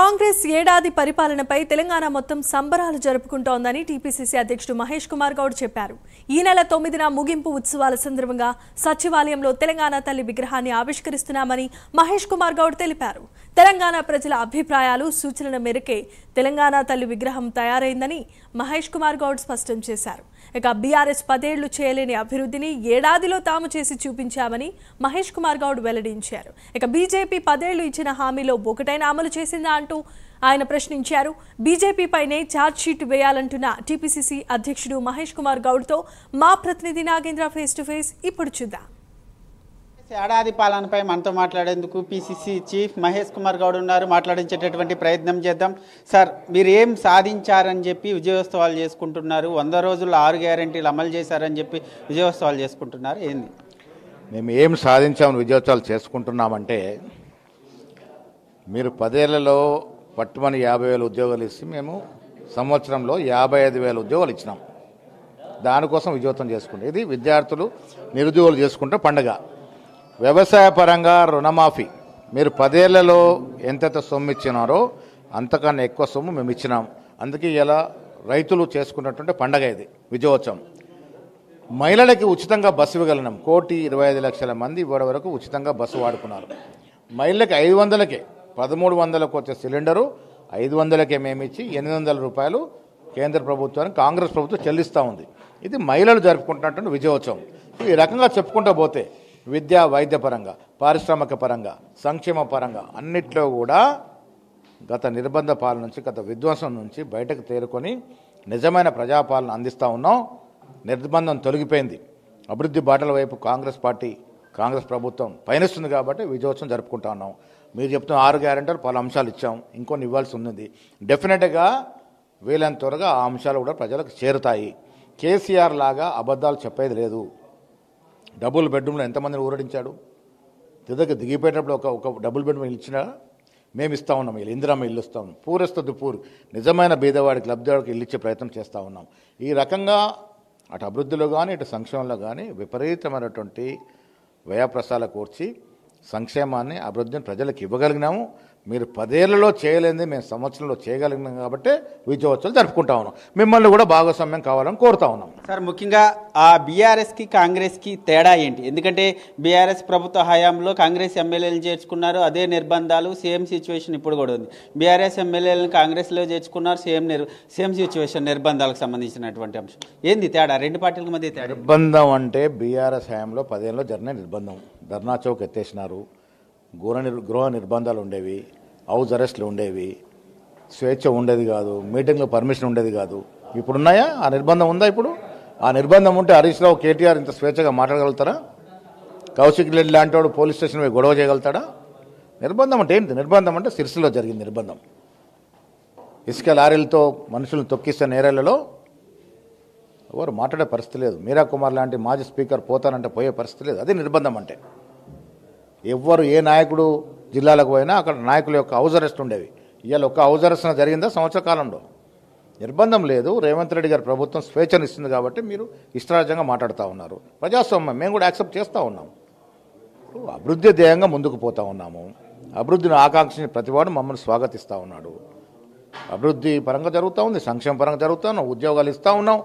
కాంగ్రెస్ ఏడాది పరిపాలనపై తెలంగాణ మొత్తం సంబరాలు జరుపుకుంటోందని టీపీసీసీ అధ్యక్షుడు మహేష్ కుమార్ గౌడ్ చెప్పారు. ఈ నెల 9న ముగింపు ఉత్సవాల సందర్భంగా సచివాలయంలో తెలంగాణ తల్లి విగ్రహాన్ని ఆవిష్కరిస్తున్నామని మహేష్ కుమార్ గౌడ్ తెలిపారు. తెలంగాణ ప్రజల అభిప్రాయాలు సూచనల మేరకే తెలంగాణ తల్లి విగ్రహం తయారైందని మహేష్ కుమార్ గౌడ్ స్పష్టం చేశారు. ఇక బీఆర్ఎస్ 10 ఏళ్లు చేయలేని అభివృద్ధిని ఏడాదిలో తాము చేసి చూపించామని మహేష్ కుమార్ గౌడ్ వెల్లడించారు. ఇక బీజేపీ 10 ఏళ్లు ఇచ్చిన హామీలో ఒకటైనా అమలు చేసిందా అంటూ ఆయన ప్రశ్నించారు. బీజేపీపైనే ఛార్జ్ షీట్ వేయాలంటున్న టీపీసీసీ అధ్యక్షుడు మహేష్ కుమార్ గౌడ్తో మా ప్రతినిధి నాగేంద్ర ఫేస్ టు ఫేస్ ఇప్పుడు చూద్దాం. ఏడాది పాలనపై మనతో మాట్లాడేందుకు పీసీసీ చీఫ్ మహేష్ కుమార్ గౌడ్ ఉన్నారు. మాట్లాడించేటటువంటి ప్రయత్నం చేద్దాం. సార్, మీరు ఏం సాధించారని చెప్పి విజయోత్సవాలు చేసుకుంటున్నారు? 100 రోజుల్లో 6 గ్యారెంటీలు అమలు చేశారని చెప్పి విజయోత్సవాలు చేసుకుంటున్నారు. ఏంది మేము ఏం సాధించామని విజయోత్సవాలు చేసుకుంటున్నామంటే, మీరు 10 ఏళ్లలో పట్టుమని 50,000 ఉద్యోగాలు ఇచ్చి మేము సంవత్సరంలో 55,000 ఉద్యోగాలు ఇచ్చినాం. దానికోసం విజయోత్సవం చేసుకుంటాం. ఇది విద్యార్థులు నిరుద్యోగులు చేసుకుంటే పండగ. వ్యవసాయ పరంగా రుణమాఫీ మీరు 10 ఏళ్లలో ఎంతైతే సొమ్ము ఇచ్చినారో అంతకన్నా ఎక్కువ సొమ్ము మేము ఇచ్చినాం. అందుకే ఇలా రైతులు చేసుకున్నటువంటి పండగ ఇది విజయోత్సవం. మహిళలకి ఉచితంగా బస్సు ఇవ్వగలిగినాం. 1,25,00,000 మంది ఇప్పటి వరకు ఉచితంగా బస్సు వాడుకున్నారు. మహిళలకి 500కే 1,300కు వచ్చే సిలిండరు 500కే మేము ఇచ్చి 800 రూపాయలు కేంద్ర ప్రభుత్వానికి కాంగ్రెస్ ప్రభుత్వం చెల్లిస్తూ ఉంది. ఇది మహిళలు జరుపుకుంటున్నటువంటి విజయోత్సవం. ఈ రకంగా చెప్పుకుంటూ పోతే విద్యా వైద్య పరంగా, పారిశ్రామిక పరంగా, సంక్షేమ పరంగా అన్నిట్లో కూడా గత నిర్బంధ పాలన నుంచి, గత విధ్వంసం నుంచి బయటకు తేరుకొని నిజమైన ప్రజాపాలన అందిస్తూ ఉన్నాం. నిర్బంధం తొలగిపోయింది. అభివృద్ధి బాటల వైపు కాంగ్రెస్ పార్టీ, కాంగ్రెస్ ప్రభుత్వం పయనిస్తుంది కాబట్టి విజయోత్సవం జరుపుకుంటా ఉన్నాం. మీరు చెప్తున్న 6 గ్యారెంటీలు పలు అంశాలు ఇచ్చాం, ఇంకొన్ని ఇవ్వాల్సి ఉంది. డెఫినెట్గా వీలైనంత త్వరగా ఆ అంశాలు కూడా ప్రజలకు చేరుతాయి. కేసీఆర్ లాగా అబద్ధాలు చెప్పేది లేదు. డబుల్ బెడ్రూమ్లో ఎంతమందిని ఊరడించాడు? దిగిపోయేటప్పుడు ఒక డబుల్ బెడ్రూమ్ ఇచ్చినా మేము ఇస్తూ ఉన్నాం. ఇల్లు ఇందిరమ్మ ఇల్లు ఇస్తూ ఉన్నాం. పూరెస్తుంది పూర్ నిజమైన బీదవాడికి, లబ్ధివాడికి ఇల్లు ఇచ్చే ప్రయత్నం చేస్తూ ఉన్నాం. ఈ రకంగా అటు అభివృద్ధిలో కానీ ఇటు సంక్షేమంలో కానీ విపరీతమైనటువంటి వ్యయప్రసాల కూర్చి సంక్షేమాన్ని, అభివృద్ధిని ప్రజలకు ఇవ్వగలిగినాము. మీరు 10 ఏళ్లలో చేయలేనిది మేము సంవత్సరంలో చేయగలిగినాం కాబట్టి విజయోత్సవాలు జరుపుకుంటా ఉన్నాం. మిమ్మల్ని కూడా భాగస్వామ్యం కావాలని కోరుతా ఉన్నాం. సార్, ముఖ్యంగా ఆ బీఆర్ఎస్కి కాంగ్రెస్కి తేడా ఏంటి? ఎందుకంటే బీఆర్ఎస్ ప్రభుత్వ హయాంలో కాంగ్రెస్ ఎమ్మెల్యేలు చేర్చుకున్నారు, అదే నిర్బంధాలు, సేమ్ సిచ్యువేషన్ ఇప్పుడు కూడా ఉంది. బీఆర్ఎస్ ఎమ్మెల్యేలను కాంగ్రెస్లో చేర్చుకున్నారు, సేమ్ సిచ్యువేషన్, నిర్బంధాలకు సంబంధించినటువంటి అంశం. ఏంది తేడా రెండు పార్టీల మధ్య తేడా? నిర్బంధం అంటే బీఆర్ఎస్ హయాంలో 10 ఏళ్ళలో జరిగిన నిర్బంధం. ధర్నా చౌక్ ఎత్తేసినారు, గృహ నిర్బంధాలు ఉండేవి, హౌస్ అరెస్ట్లు ఉండేవి, స్వేచ్ఛ ఉండేది కాదు, మీటింగ్లో పర్మిషన్ ఉండేది కాదు. ఇప్పుడున్నాయా? ఆ నిర్బంధం ఉందా? ఇప్పుడు ఆ నిర్బంధం ఉంటే హరీష్ రావు, కేటీఆర్ ఇంత స్వేచ్ఛగా మాట్లాడగలుగుతారా? కౌశిక్ రెడ్డి లాంటి వాడు పోలీస్ స్టేషన్ పోయి గొడవ చేయగలుగుతాడా? నిర్బంధం అంటే ఏంటి? నిర్బంధం అంటే సిరిసిలో జరిగింది నిర్బంధం. ఇసుక లారీలతో మనుషులను తొక్కిస్తే నేరేళ్లలో ఎవరు మాట్లాడే పరిస్థితి లేదు. మీరా కుమార్ లాంటి మాజీ స్పీకర్ పోతానంటే పోయే పరిస్థితి లేదు. అది నిర్బంధం అంటే. ఎవ్వరు ఏ నాయకుడు జిల్లాలకు పోయినా అక్కడ నాయకుల యొక్క హౌస్ అరెస్ట్ ఉండేవి. ఇవాళ ఒక హౌస్ అరెస్ట్ జరిగిందా సంవత్సర కాలంలో? నిర్బంధం లేదు. రేవంత్ రెడ్డి గారి ప్రభుత్వం స్వేచ్ఛనిస్తుంది కాబట్టి మీరు ఇష్టారాజ్యంగా మాట్లాడుతూ ఉన్నారు. ప్రజాస్వామ్యం మేము కూడా యాక్సెప్ట్ చేస్తూ ఉన్నాం. అభివృద్ధి ధ్యేయంగా ముందుకు పోతూ ఉన్నాము. అభివృద్ధిని ఆకాంక్షించిన ప్రతివాడు మమ్మల్ని స్వాగతిస్తూ ఉన్నాడు. అభివృద్ధి పరంగా జరుగుతూ ఉంది, సంక్షేమ పరంగా జరుగుతూ ఉన్నాం, ఉద్యోగాలు ఇస్తూ ఉన్నాం,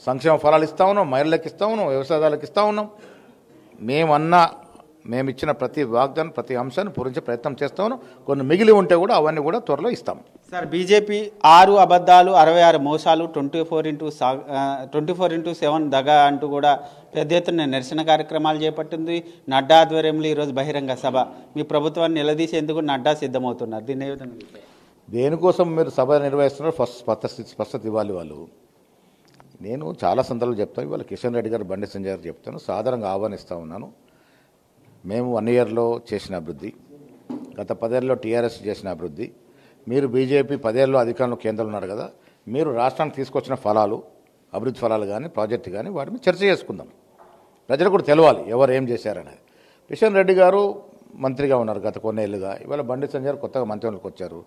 సంక్షేమ ఫలాలు ఇస్తూ ఉన్నాం, మహిళలకు ఇస్తూ ఉన్నాం, వ్యవసాయాలకు ఇస్తూ ఉన్నాం. మేము ఇచ్చిన ప్రతి వాగ్దానం, ప్రతి అంశాన్ని పూరించే ప్రయత్నం చేస్తా ఉన్నాం. కొన్ని మిగిలి ఉంటే కూడా అవన్నీ కూడా త్వరలో ఇస్తాం. సార్, బీజేపీ 6 అబద్ధాలు, 66 మోసాలు, 24/7 దగ అంటూ కూడా పెద్ద ఎత్తున నిరసన కార్యక్రమాలు చేపట్టింది. నడ్డా ఆధ్వర్యంలో ఈరోజు బహిరంగ సభ. మీ ప్రభుత్వాన్ని నిలదీసేందుకు నడ్డా సిద్ధమవుతున్నారు. దీన్ని ఏ విధంగా? దేనికోసం మీరు సభ నిర్వహిస్తున్నారు? ఫస్ట్ స్పష్టత ఇవ్వాలి వాళ్ళు. నేను చాలా సందర్భాలు చెప్తాను. ఇవాళ కిషన్ రెడ్డి గారు, బండి సంజయ్ గారు చెప్తాను, సాధారణంగా ఆహ్వానిస్తూ ఉన్నాను. మేము 1 ఇయర్లో చేసిన అభివృద్ధి, గత 10 ఏళ్ళలో టీఆర్ఎస్ చేసిన అభివృద్ధి, మీరు బీజేపీ 10 ఏళ్ళలో అధికారంలో కేంద్రంలో ఉన్నారు కదా, మీరు రాష్ట్రానికి తీసుకొచ్చిన ఫలాలు, అభివృద్ధి ఫలాలు కానీ, ప్రాజెక్టు కానీ వాటి మీద చర్చ చేసుకుందాం. ప్రజలు కూడా తెలవాలి ఎవరు ఏం చేశారనేది. కిషన్ రెడ్డి గారు మంత్రిగా ఉన్నారు గత కొన్నేళ్లుగా. ఇవాళ బండి సంజయ్ గారు కొత్తగా మంత్రిలోకి వచ్చారు.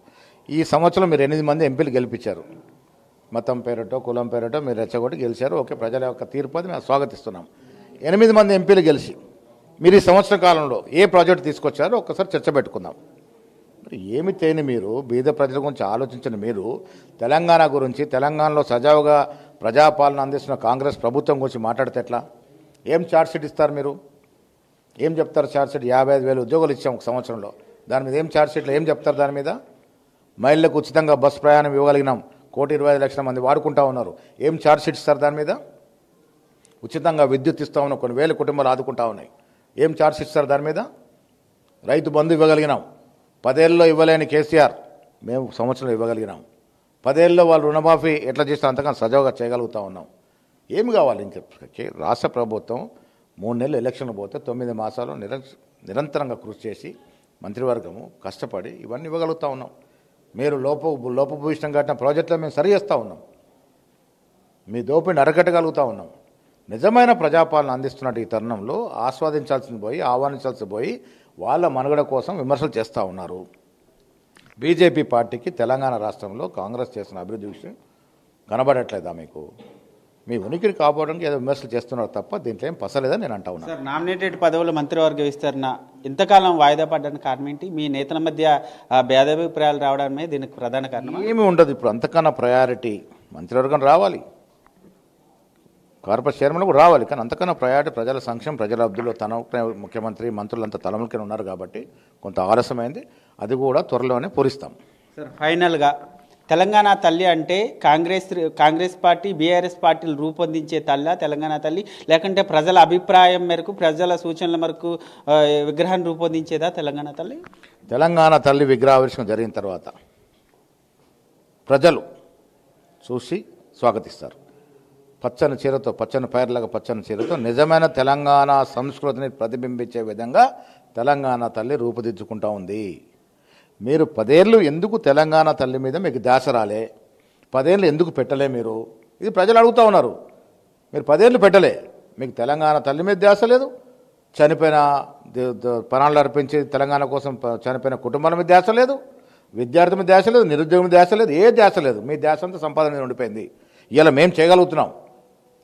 ఈ సంవత్సరం మీరు 8 మంది ఎంపీలు గెలిపించారు. మతం పేరటో, కులం పేరటో మీరు రెచ్చగొట్టి గెలిచారు. ఓకే, ప్రజల యొక్క తీర్పు అది మేము స్వాగతిస్తున్నాం. 8 మంది ఎంపీలు గెలిచి మీరు ఈ సంవత్సర కాలంలో ఏ ప్రాజెక్టు తీసుకొచ్చారో ఒక్కసారి చర్చ పెట్టుకుందాం. ఏమి తేని మీరు బీద ప్రజల గురించి ఆలోచించిన మీరు తెలంగాణ గురించి తెలంగాణలో సజావుగా ప్రజాపాలన అందిస్తున్న కాంగ్రెస్ ప్రభుత్వం గురించి మాట్లాడితే ఎట్లా? ఏం ఛార్జ్షీట్ ఇస్తారు మీరు? ఏం చెప్తారు ఛార్జ్షీట్? 55,000 ఉద్యోగాలు ఇచ్చాం ఒక సంవత్సరంలో. దాని మీద ఏం ఛార్జ్షీట్లో ఏం చెప్తారు? దాని మీద మహిళలకు ఉచితంగా బస్ ప్రయాణం ఇవ్వగలిగినాం, 1,25,00,000 మంది వాడుకుంటా ఉన్నారు. ఏం ఛార్జ్షీట్ ఇస్తారు? దాని మీద ఉచితంగా విద్యుత్ ఇస్తా ఉన్నాం, కొన్ని వేల కుటుంబాలు ఆదుకుంటా ఉన్నాయి. ఏం ఛార్జ్షీట్ ఇస్తారు? దాని మీద రైతు బంధు ఇవ్వగలిగినాం, 10 ఏళ్ళలో ఇవ్వలేని కేసీఆర్ మేము సంవత్సరంలో ఇవ్వగలిగినాం. 10 ఏళ్ళలో వాళ్ళు రుణమాఫీ ఎట్లా చేస్తే అంతకన్నా సజావుగా చేయగలుగుతూ ఉన్నాం. ఏమి కావాలి ఇంక? రాష్ట్ర ప్రభుత్వం 3 నెలలు ఎలక్షన్లు పోతే 9 మాసాలు నిరంతరంగా కృషి చేసి మంత్రివర్గము కష్టపడి ఇవన్నీ ఇవ్వగలుగుతూ ఉన్నాం. మీరు లోపభూయిష్టం కట్టిన ప్రాజెక్టులో మేము సరి చేస్తూ ఉన్నాం, మీ దోపిడిని అరకట్టగలుగుతూ ఉన్నాం. నిజమైన ప్రజాపాలన అందిస్తున్నట్టు ఈ తరుణంలో ఆస్వాదించాల్సింది పోయి ఆహ్వానించాల్సింది పోయి వాళ్ళ మనుగడ కోసం విమర్శలు చేస్తూ ఉన్నారు. బీజేపీ పార్టీకి తెలంగాణ రాష్ట్రంలో కాంగ్రెస్ చేసిన అభివృద్ధి విషయం కనబడట్లేదా మీకు? మీ ఉనికిని కాపాడడానికి ఏదో విమర్శలు చేస్తున్నారు తప్ప దీంట్లో ఏం పసలేదని నేను అంటా ఉన్నాను. సార్, నామినేటెడ్ పదవుల మంత్రివర్గ విస్తరణ ఇంతకాలం వాయిదా పడ్డానికి కారణం ఏంటి? మీ నేతల మధ్య భేదాభిప్రాయాలు రావడమే దీనికి ప్రధాన కారణం? ఏమి ఉండదు. ఇప్పుడు అంతకన్నా ప్రయారిటీ మంత్రివర్గం రావాలి, కార్పొరేట్ చైర్మన్ కూడా రావాలి. కానీ అంతకన్నా ప్రయారిటీ ప్రజల సంక్షేమం, ప్రజల అభివృద్ధిలో తన ముఖ్యమంత్రి మంత్రులంతా తలములకనే ఉన్నారు కాబట్టి కొంత ఆలస్యమైంది. అది కూడా త్వరలోనే పూరిస్తాం. సార్, ఫైనల్గా తెలంగాణ తల్లి అంటే కాంగ్రెస్ పార్టీ, బీఆర్ఎస్ పార్టీలు రూపొందించే తల్లి తెలంగాణ తల్లి, లేకుంటే ప్రజల అభిప్రాయం మేరకు ప్రజల సూచనల మేరకు విగ్రహాన్ని రూపొందించేదా తెలంగాణ తల్లి? తెలంగాణ తల్లి విగ్రహావిష్కరణ జరిగిన తర్వాత ప్రజలు చూసి స్వాగతిస్తారు. పచ్చని చీరతో, పచ్చని పైర్లాగా పచ్చని చీరతో నిజమైన తెలంగాణ సంస్కృతిని ప్రతిబింబించే విధంగా తెలంగాణ తల్లి రూపుదిద్దుకుంటా ఉంది. మీరు 10 ఏళ్ళు ఎందుకు తెలంగాణ తల్లి మీద మీకు ధ్యాస రాలే? 10 ఏళ్ళు ఎందుకు పెట్టలే మీరు? ఇది ప్రజలు అడుగుతూ ఉన్నారు. మీరు 10 ఏళ్ళు పెట్టలే, మీకు తెలంగాణ తల్లి మీద ధ్యాస లేదు, చనిపోయిన ప్రాణాలు అర్పించి తెలంగాణ కోసం చనిపోయిన కుటుంబాల మీద ధ్యాస లేదు, విద్యార్థి మీద ధ్యాస లేదు, నిరుద్యోగం మీద ధ్యాస లేదు, ఏ ధ్యాస లేదు. మీ ధ్యాస అంతా సంపాదన మీద ఉండిపోయింది. ఇలా మేము చేయగలుగుతున్నాం.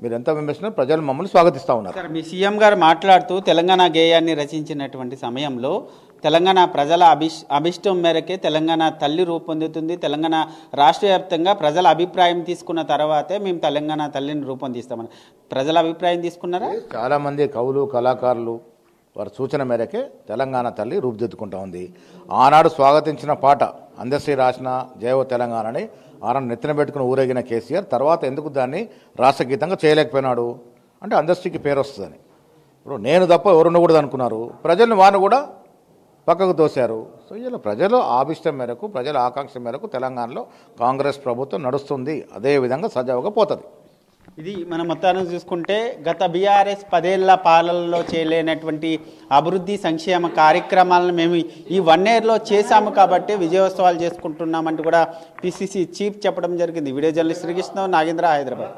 మీరు ఎంత విమర్శించినా ప్రజలు మమ్మల్ని స్వాగతిస్తూ ఉన్నారు. సార్, మీ సీఎం గారు మాట్లాడుతూ తెలంగాణ గేయాన్ని రచించినటువంటి సమయంలో తెలంగాణ ప్రజల అభిష్టం మేరకే తెలంగాణ తల్లి రూపొందుతుంది, తెలంగాణ రాష్ట్ర వ్యాప్తంగా ప్రజల అభిప్రాయం తీసుకున్న తర్వాతే మేము తెలంగాణ తల్లిని రూపొందిస్తామని ప్రజల అభిప్రాయం తీసుకున్నారా? చాలామంది కవులు, కళాకారులు వారి సూచన మేరకే తెలంగాణ తల్లి రూపుదిద్దుకుంటా ఉంది. ఆనాడు స్వాగతించిన పాట అందశ్రీ రాసిన జయో తెలంగాణని ఆనాడు నెత్తిన పెట్టుకుని ఊరేగిన కేసీఆర్ తర్వాత ఎందుకు దాన్ని రాష్ట్ర గీతంగా చేయలేకపోయినాడు అంటే అందశ్రీకి పేరు వస్తుందని. ఇప్పుడు నేను తప్ప ఎవరు ఉండకూడదు అనుకున్నారు, ప్రజల్ని వారిని కూడా పక్కకు తోశారు. సో ఇలా ప్రజల ఆభిష్టం మేరకు, ప్రజల ఆకాంక్ష మేరకు తెలంగాణలో కాంగ్రెస్ ప్రభుత్వం నడుస్తుంది. అదేవిధంగా సజావుగా పోతుంది. ఇది మనం మొత్తాన్ని చూసుకుంటే గత బీఆర్ఎస్ 10 ఏళ్ల పాలనలో చేయలేనటువంటి అభివృద్ధి సంక్షేమ కార్యక్రమాలను మేము ఈ 1 yearలో చేశాము కాబట్టి విజయోత్సవాలు చేసుకుంటున్నామంటూ కూడా పిసిసి చీఫ్ చెప్పడం జరిగింది. Video journalist Srikrishna, Nagendra, Hyderabad.